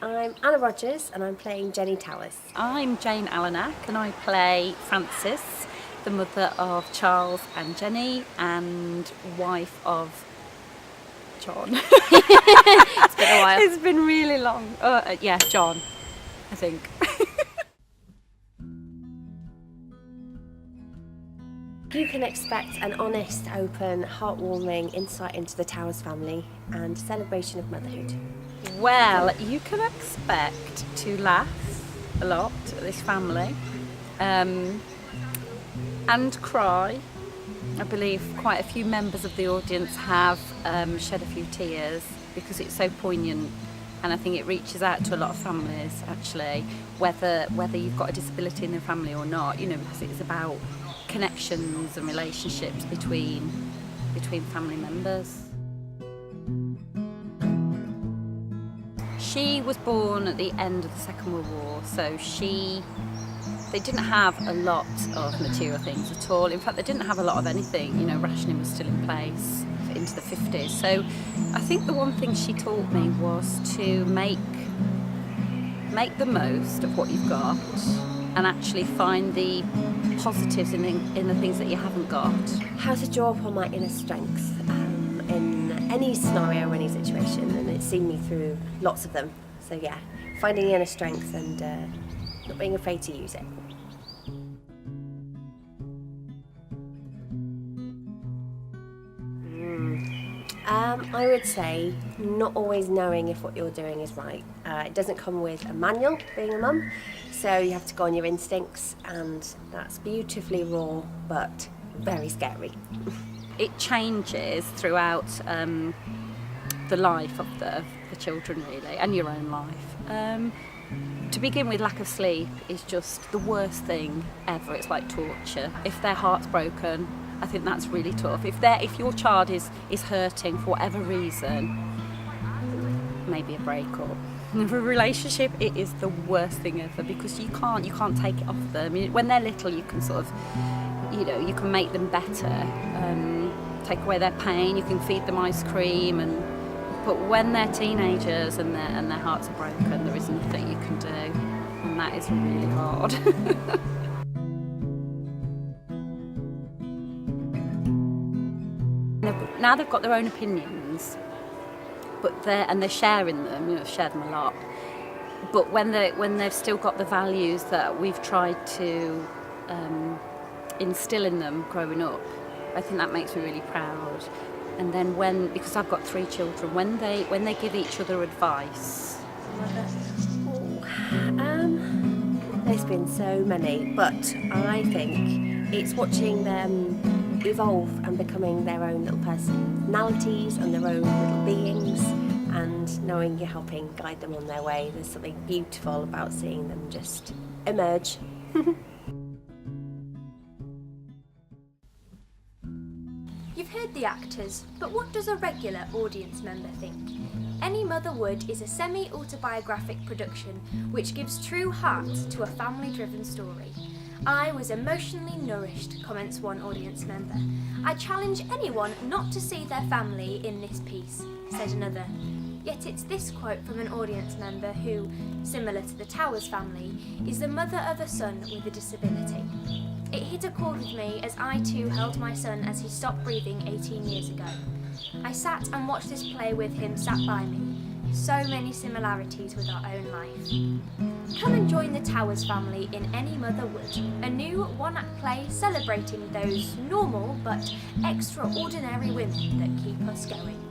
I'm Anna Rogers and I'm playing Jenny Towers. I'm Jane Allenack and I play Frances, the mother of Charles and Jenny and wife of John. It's been a while. It's been really long. John, I think. You can expect an honest, open, heartwarming insight into the Towers family and celebration of motherhood. Well, you can expect to laugh a lot at this family and cry. I believe quite a few members of the audience have shed a few tears because it's so poignant, and I think it reaches out to a lot of families actually, whether you've got a disability in the family or not, because it's about connections and relationships between family members. She was born at the end of the Second World War, so they didn't have a lot of material things at all. In fact, they didn't have a lot of anything. Rationing was still in place into the 50s. So I think the one thing she taught me was to make the most of what you've got and actually find the positives in the things that you haven't got. How to draw upon my inner strength in any scenario, any situation, and it's seen me through lots of them. So yeah, finding the inner strength and not being afraid to use it. I would say not always knowing if what you're doing is right. It doesn't come with a manual, being a mum, so you have to go on your instincts, and that's beautifully raw but very scary. It changes throughout the life of the children really, and your own life. To begin with, lack of sleep is just the worst thing ever. It's like torture. If their heart's broken, I think that's really tough. If your child is hurting for whatever reason, maybe a breakup, a relationship, it is the worst thing ever because you can't take it off them. When they're little, you can sort of, you can make them better, take away their pain. You can feed them ice cream, but when they're teenagers and their hearts are broken, there is nothing you can do, and that is really hard. Now they've got their own opinions, but they're sharing them. Share them a lot. But when they've still got the values that we've tried to instill in them growing up, I think that makes me really proud. And then because I've got 3 children, when they give each other advice. There's been so many, but I think it's watching them evolve and becoming their own little personalities and their own little beings, and knowing you're helping guide them on their way. There's something beautiful about seeing them just emerge. You've heard the actors, but what does a regular audience member think? Any Mother Would is a semi-autobiographic production which gives true heart to a family-driven story. I was emotionally nourished, comments one audience member. I challenge anyone not to see their family in this piece, said another. Yet it's this quote from an audience member who, similar to the Towers family, is the mother of a son with a disability. It hit a chord with me as I too held my son as he stopped breathing 18 years ago. I sat and watched this play with him sat by me. So many similarities with our own life. Come and join the Towers family in Any Mother Would, a new one-act play celebrating those normal but extraordinary women that keep us going.